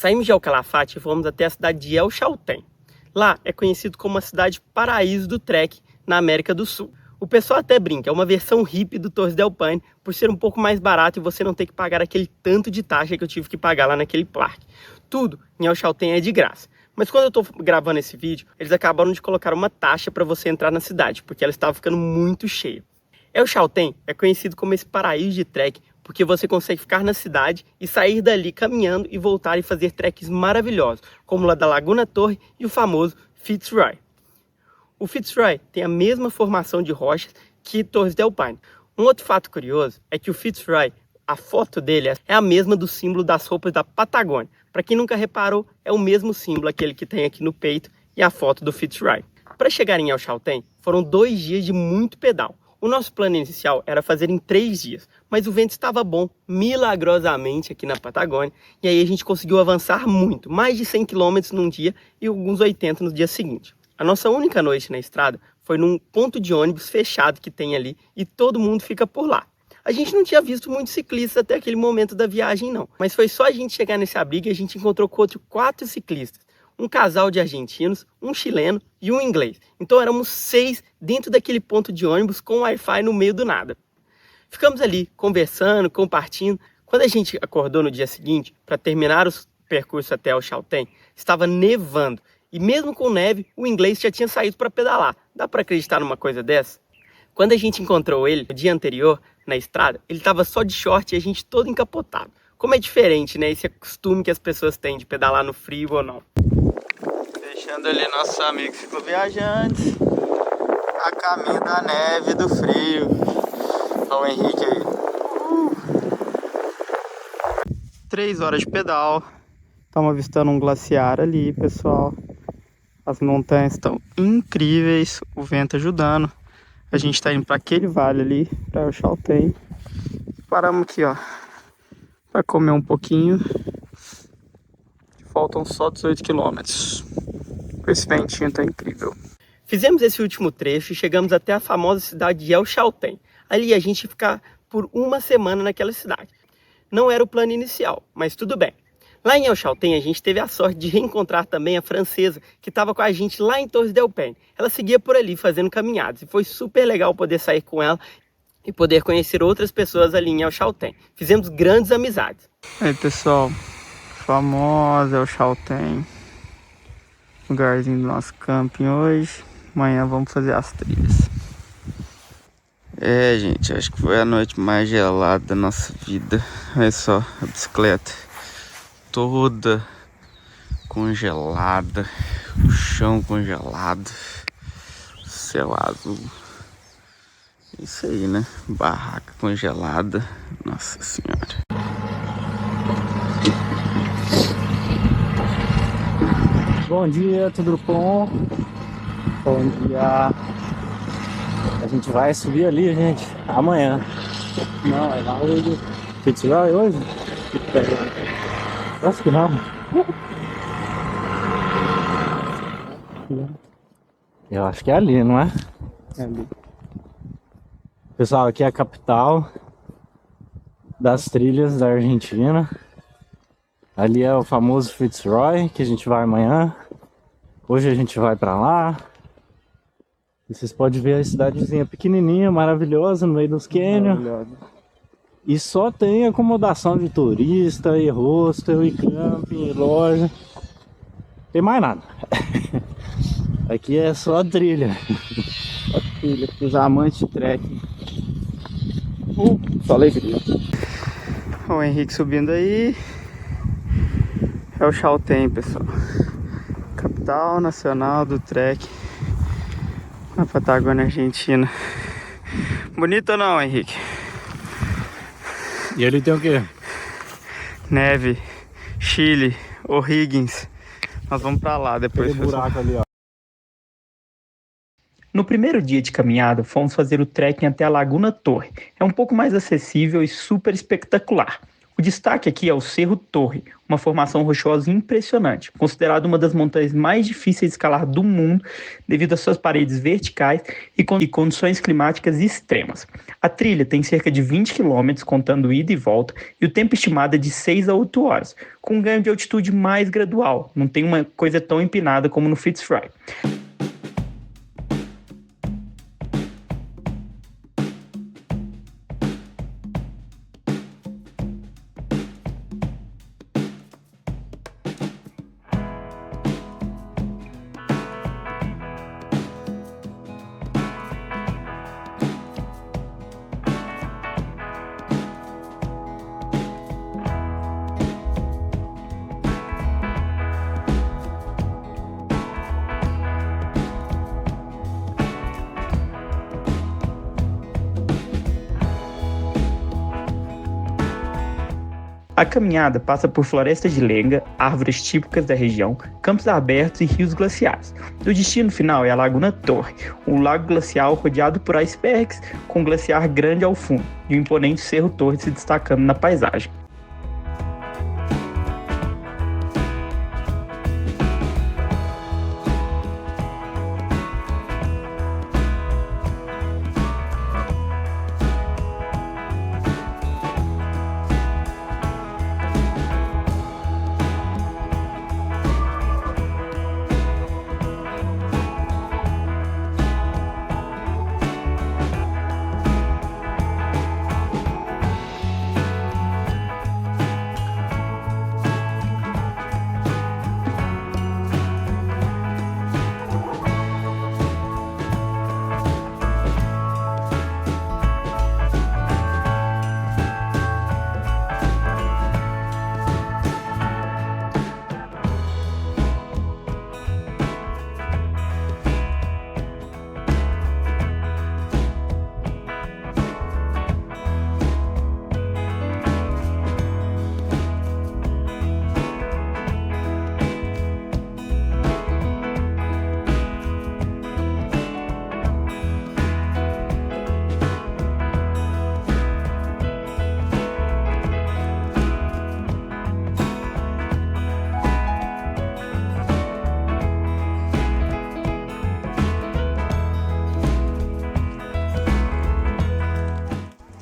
Saímos de El Calafate e fomos até a cidade de El Chaltén. Lá é conhecido como a cidade paraíso do trek na América do Sul. O pessoal até brinca, é uma versão hippie do Torres del Paine, por ser um pouco mais barato e você não ter que pagar aquele tanto de taxa que eu tive que pagar lá naquele parque. Tudo em El Chaltén é de graça. Mas quando eu estou gravando esse vídeo, eles acabaram de colocar uma taxa para você entrar na cidade, porque ela estava ficando muito cheia. El Chaltén é conhecido como esse paraíso de trek, porque você consegue ficar na cidade e sair dali caminhando e voltar e fazer treks maravilhosos, como o da Laguna Torre e o famoso Fitzroy. O Fitzroy tem a mesma formação de rochas que Torres del Paine. Um outro fato curioso é que o Fitzroy, a foto dele é a mesma do símbolo das roupas da Patagônia. Para quem nunca reparou, é o mesmo símbolo, aquele que tem aqui no peito e a foto do Fitzroy. Para chegar em El Chaltén, foram 2 dias de muito pedal. O nosso plano inicial era fazer em 3 dias, mas o vento estava bom, milagrosamente, aqui na Patagônia, e aí a gente conseguiu avançar muito, mais de 100 km num dia e alguns 80 no dia seguinte. A nossa única noite na estrada foi num ponto de ônibus fechado que tem ali e todo mundo fica por lá. A gente não tinha visto muitos ciclistas até aquele momento da viagem não, mas foi só a gente chegar nesse abrigo e a gente encontrou com outros 4 ciclistas. Um casal de argentinos, um chileno e um inglês. Então éramos 6 dentro daquele ponto de ônibus com Wi-Fi no meio do nada. Ficamos ali conversando, compartilhando. Quando a gente acordou no dia seguinte para terminar o percurso até El Chaltén, estava nevando. E mesmo com neve, o inglês já tinha saído para pedalar. Dá para acreditar numa coisa dessa? Quando a gente encontrou ele no dia anterior, na estrada, ele estava só de short e a gente todo encapotado. Como é diferente, né? Esse costume que as pessoas têm de pedalar no frio ou não. Deixando ali nossos amigos cicloviajantes a caminho da neve e do frio. Olha o Henrique aí. 3 horas de pedal. Estamos avistando um glaciar ali, pessoal. As montanhas estão incríveis, o vento ajudando. A gente está indo para aquele vale ali, para o Chaltén. Paramos aqui, ó, para comer um pouquinho. Faltam só 18 quilômetros. Esse ventinho tá incrível. Fizemos esse último trecho e chegamos até a famosa cidade de El Chaltén. Ali a gente ia ficar por 1 semana naquela cidade. Não era o plano inicial, mas tudo bem. Lá em El Chaltén a gente teve a sorte de reencontrar também a francesa que estava com a gente lá em Torres del Paine. Ela seguia por ali fazendo caminhadas e foi super legal poder sair com ela e poder conhecer outras pessoas ali em El Chaltén. Fizemos grandes amizades. Aí pessoal, famosa El Chaltén. Lugarzinho do nosso camping hoje. Amanhã vamos fazer as trilhas. É, gente, acho que foi a noite mais gelada da nossa vida. Olha só, a bicicleta toda congelada, o chão congelado, o céu azul. Isso aí, né? Barraca congelada. Nossa Senhora. Bom dia, tudo bom? Bom dia. A gente vai subir ali, gente, amanhã. Não, é lá hoje. Fitzroy hoje? Acho que não. Eu acho que é ali, não é? É ali. Pessoal, aqui é a capital das trilhas da Argentina. Ali é o famoso Fitzroy, que a gente vai amanhã. Hoje a gente vai pra lá. E vocês podem ver a cidadezinha pequenininha, maravilhosa, no meio dos cânions. E só tem acomodação de turista, e hostel, e camping, e loja. Tem mais nada. Aqui é só trilha. Só trilha, os amantes de trekking. Só alegria. O Henrique subindo aí. É o Chaltén, pessoal. Capital nacional do trek na Patagônia Argentina. Bonito ou não, Henrique? E ele tem o quê? Neve, Chile, O'Higgins. Nós vamos pra lá depois. Aquele buraco ali, ó. No primeiro dia de caminhada, fomos fazer o trekking até a Laguna Torre. É um pouco mais acessível e super espetacular. O destaque aqui é o Cerro Torre, uma formação rochosa impressionante, considerada uma das montanhas mais difíceis de escalar do mundo devido às suas paredes verticais e condições climáticas extremas. A trilha tem cerca de 20 km, contando ida e volta, e o tempo estimado é de 6 a 8 horas, com um ganho de altitude mais gradual, não tem uma coisa tão empinada como no Fitzroy. A caminhada passa por florestas de lenga, árvores típicas da região, campos abertos e rios glaciares. O destino final é a Laguna Torre, um lago glacial rodeado por icebergs, com um glaciar grande ao fundo, e o imponente Cerro Torre se destacando na paisagem.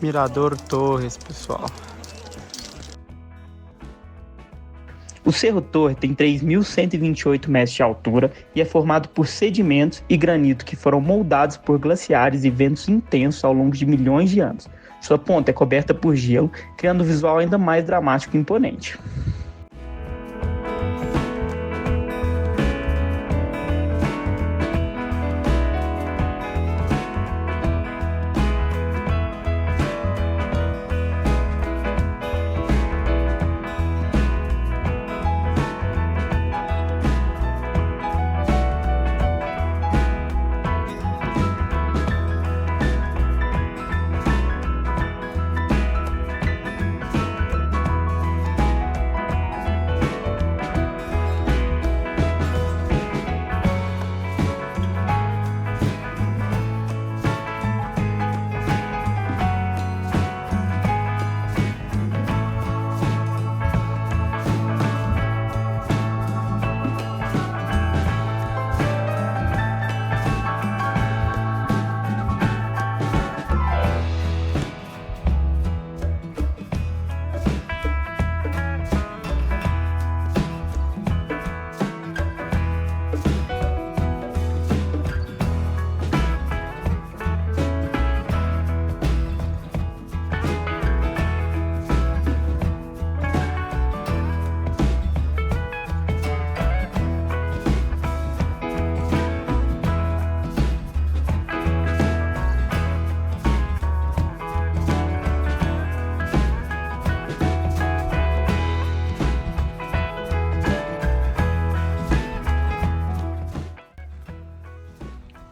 Mirador Torres, pessoal. O Cerro Torre tem 3.128 metros de altura e é formado por sedimentos e granito que foram moldados por glaciares e ventos intensos ao longo de milhões de anos. Sua ponta é coberta por gelo, criando um visual ainda mais dramático e imponente.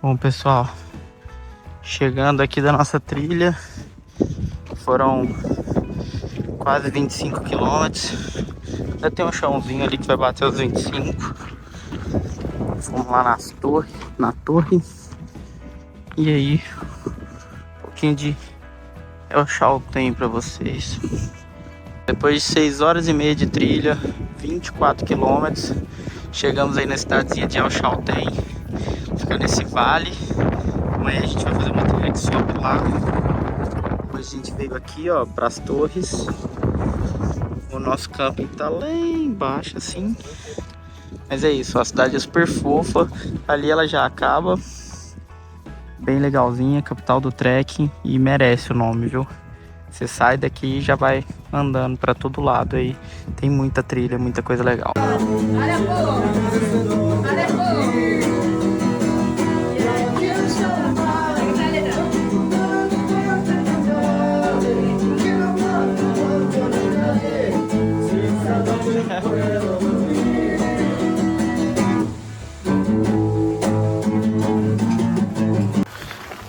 Bom, pessoal, chegando aqui da nossa trilha, foram quase 25 quilômetros. Ainda tem um chãozinho ali que vai bater os 25. Vamos lá na torre. E aí, um pouquinho de El Chaltén pra vocês. Depois de 6 horas e meia de trilha, 24 quilômetros, chegamos aí na cidadezinha de El Chaltén. Fica nesse vale. Amanhã a gente vai fazer uma trilha que sobe lá. Depois a gente veio aqui, ó, para as torres. O nosso camping tá lá embaixo, assim. Mas é isso, a cidade é super fofa. Ali ela já acaba. Bem legalzinha, capital do trekking. E merece o nome, viu? Você sai daqui e já vai andando pra todo lado aí. Tem muita trilha, muita coisa legal.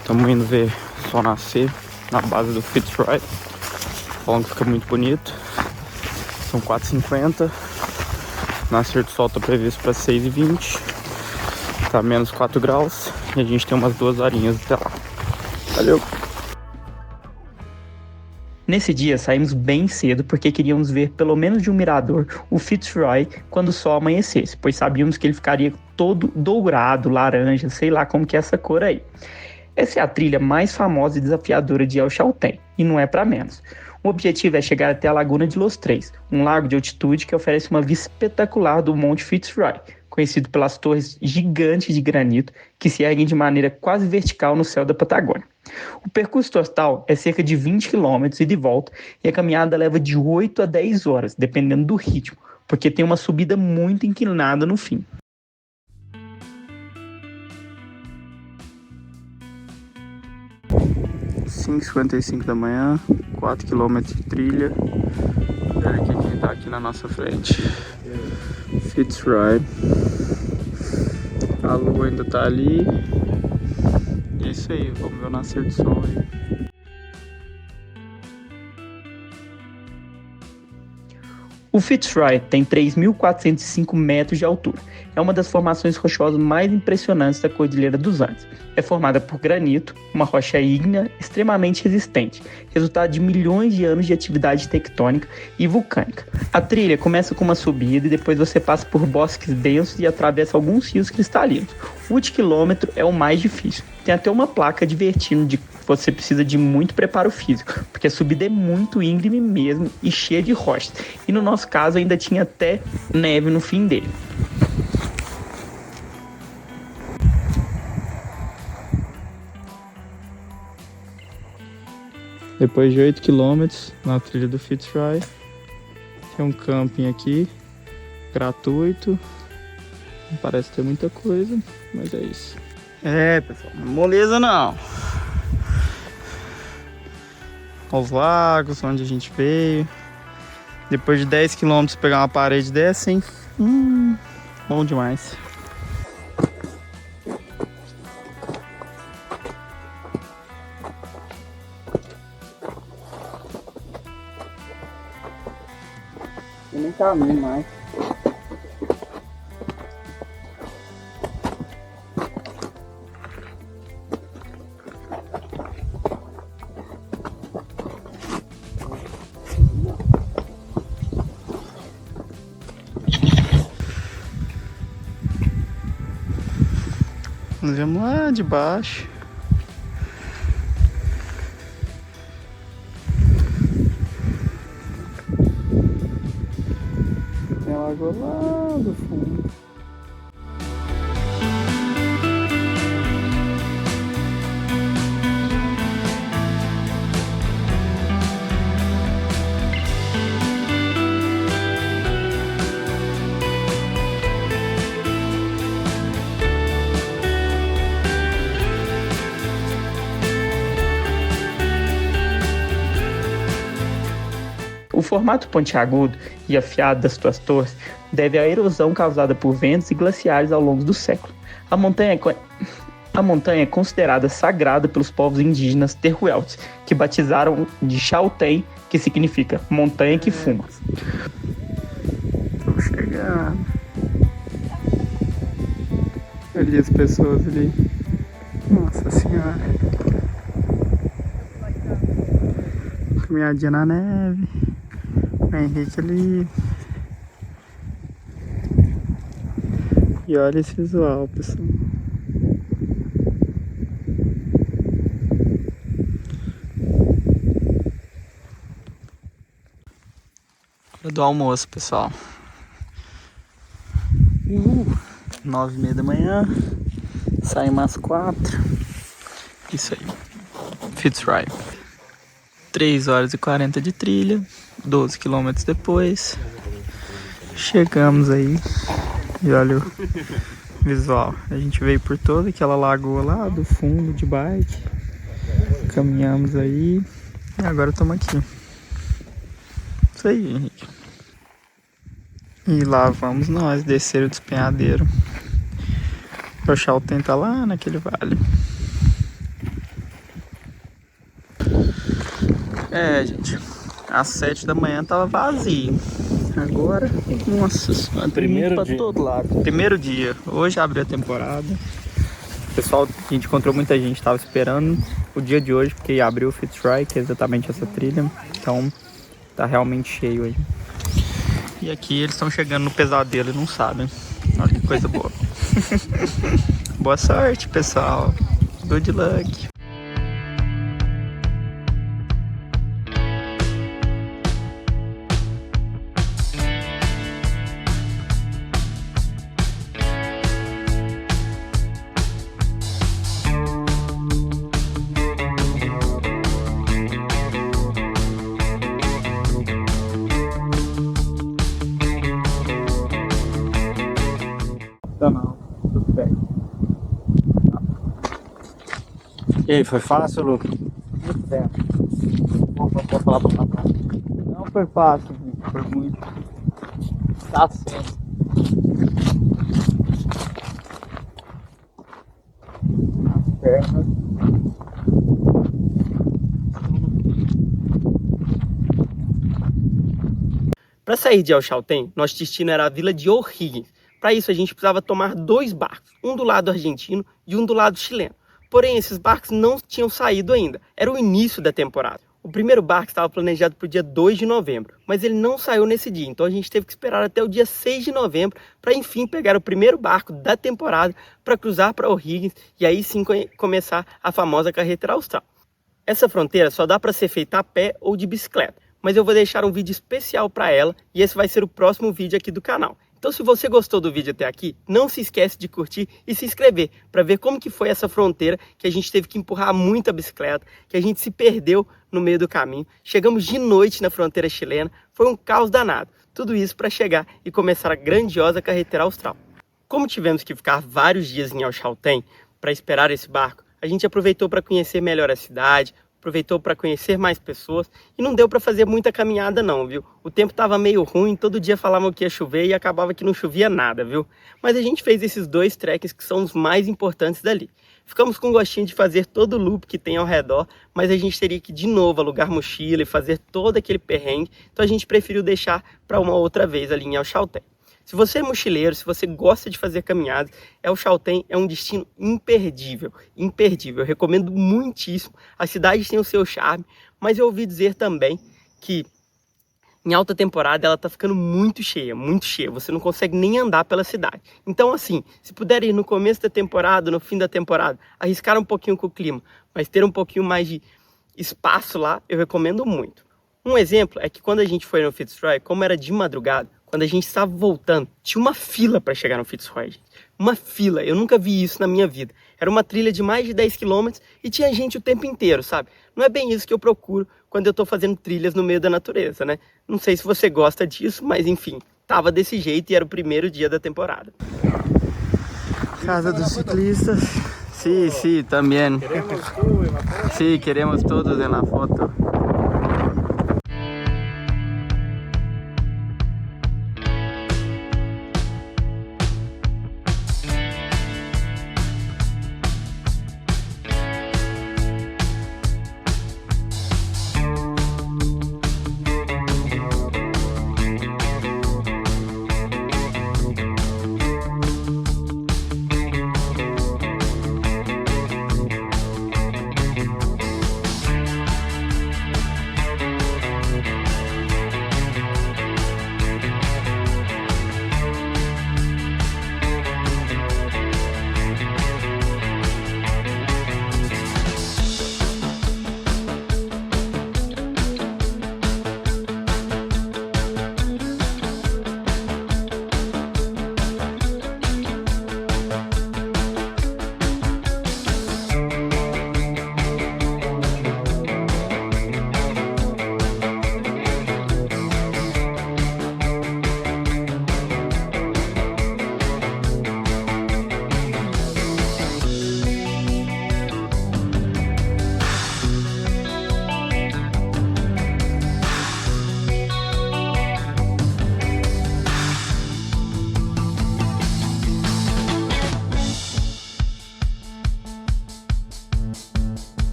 Estamos indo ver o sol nascer na base do Fitzroy. Falam que fica muito bonito. São 4h50. Nascer do sol está previsto para 6h20. Tá menos 4 graus. E a gente tem umas 2 horinhas até lá. Valeu! Nesse dia saímos bem cedo porque queríamos ver pelo menos de um mirador o Fitzroy quando o sol amanhecesse, pois sabíamos que ele ficaria todo dourado, laranja, sei lá como que é essa cor aí. Essa é a trilha mais famosa e desafiadora de El Chaltén, e não é para menos. O objetivo é chegar até a Laguna de Los Três, um lago de altitude que oferece uma vista espetacular do Monte Fitzroy, conhecido pelas torres gigantes de granito que se erguem de maneira quase vertical no céu da Patagônia. O percurso total é cerca de 20 km e de volta, e a caminhada leva de 8 a 10 horas, dependendo do ritmo, porque tem uma subida muito inclinada no fim. Às 5h55 da manhã, 4 km de trilha. Olha aqui quem tá aqui na nossa frente. Fitzroy. A lua ainda tá ali. E é isso aí, vamos ver o nascer do sol aí. O Fitzroy tem 3.405 metros de altura. É uma das formações rochosas mais impressionantes da Cordilheira dos Andes. É formada por granito, uma rocha ígnea extremamente resistente, resultado de milhões de anos de atividade tectônica e vulcânica. A trilha começa com uma subida e depois você passa por bosques densos e atravessa alguns rios cristalinos. O último quilômetro é o mais difícil. Tem até uma placa advertindo de que você precisa de muito preparo físico, porque a subida é muito íngreme mesmo e cheia de rochas. E no nosso caso ainda tinha até neve no fim dele. Depois de 8 km na trilha do Fitzroy, tem um camping aqui, gratuito. Não parece ter muita coisa, mas é isso. É, pessoal, não é moleza não. Os lagos, onde a gente veio. Depois de 10 km pegar uma parede dessa, hein? Bom demais. Eu nem caminho mais. Nós vamos lá de baixo. Tem a lagoa lá do fundo. O formato pontiagudo e afiado das suas torres deve à erosão causada por ventos e glaciares ao longo do século. A montanha é considerada sagrada pelos povos indígenas Tehuelches, que batizaram de Chaltén, que significa montanha que fuma. Estamos chegando. Ali as pessoas ali. Nossa senhora. Caminhadinha na neve. Henrique ali. E olha esse visual, pessoal. Hora do almoço, pessoal. 9h30 da manhã. Saímos às 4. Isso aí. Fitzroy. 3h40 de trilha. 12 km depois. Chegamos aí. E olha o visual. A gente veio por toda aquela lagoa lá do fundo de bike. Caminhamos aí. E agora estamos aqui. Isso aí, Henrique. E lá vamos nós descer o despenhadeiro. O Chaltén tá lá naquele vale. Gente. Às 7 da manhã tava vazio. Agora, nossa senhora, Primeiro pra dia. todo lado. Primeiro dia. Hoje abriu a temporada. Pessoal, a gente encontrou muita gente, tava esperando o dia de hoje, porque abriu o Fitzroy, que é exatamente essa trilha. Então, tá realmente cheio aí. E aqui eles estão chegando no pesadelo e não sabem. Olha que coisa boa. Boa sorte, pessoal. Good luck. Não, tudo bem. E aí, foi fácil, Lucas? Muito bem. Vou falar pra cá. Não foi fácil, foi muito. Tá certo. As pernas. Para sair de El Chaltén, nosso destino era a vila de O'Higgins. Para isso, a gente precisava tomar 2 barcos, um do lado argentino e um do lado chileno. Porém, esses barcos não tinham saído ainda, era o início da temporada. O primeiro barco estava planejado para o dia 2 de novembro, mas ele não saiu nesse dia, então a gente teve que esperar até o dia 6 de novembro para enfim pegar o primeiro barco da temporada para cruzar para O'Higgins e aí sim começar a famosa carretera austral. Essa fronteira só dá para ser feita a pé ou de bicicleta, mas eu vou deixar um vídeo especial para ela e esse vai ser o próximo vídeo aqui do canal. Então se você gostou do vídeo até aqui, não se esquece de curtir e se inscrever para ver como que foi essa fronteira que a gente teve que empurrar muita bicicleta, que a gente se perdeu no meio do caminho. Chegamos de noite na fronteira chilena, foi um caos danado. Tudo isso para chegar e começar a grandiosa carretera austral. Como tivemos que ficar vários dias em El Chaltén para esperar esse barco, a gente aproveitou para conhecer melhor a cidade, aproveitou para conhecer mais pessoas e não deu para fazer muita caminhada não, viu? O tempo estava meio ruim, todo dia falavam que ia chover e acabava que não chovia nada, viu? Mas a gente fez esses 2 trekkings que são os mais importantes dali. Ficamos com gostinho de fazer todo o loop que tem ao redor, mas a gente teria que de novo alugar mochila e fazer todo aquele perrengue, então a gente preferiu deixar para uma outra vez ali em El Chaltén. Se você é mochileiro, se você gosta de fazer caminhadas, El Chaltén é um destino imperdível, imperdível. Eu recomendo muitíssimo. A cidade tem o seu charme, mas eu ouvi dizer também que em alta temporada ela tá ficando muito cheia, muito cheia. Você não consegue nem andar pela cidade. Então assim, se puder ir no começo da temporada, no fim da temporada, arriscar um pouquinho com o clima, mas ter um pouquinho mais de espaço lá, eu recomendo muito. Um exemplo é que quando a gente foi no Fitzroy, como era de madrugada, quando a gente estava voltando, tinha uma fila para chegar no Fitzroy, gente. Uma fila, eu nunca vi isso na minha vida. Era uma trilha de mais de 10 km e tinha gente o tempo inteiro, sabe? Não é bem isso que eu procuro quando eu tô fazendo trilhas no meio da natureza, né? Não sei se você gosta disso, mas enfim, tava desse jeito e era o primeiro dia da temporada. Casa dos ciclistas. Sí, também. Queremos todos na foto.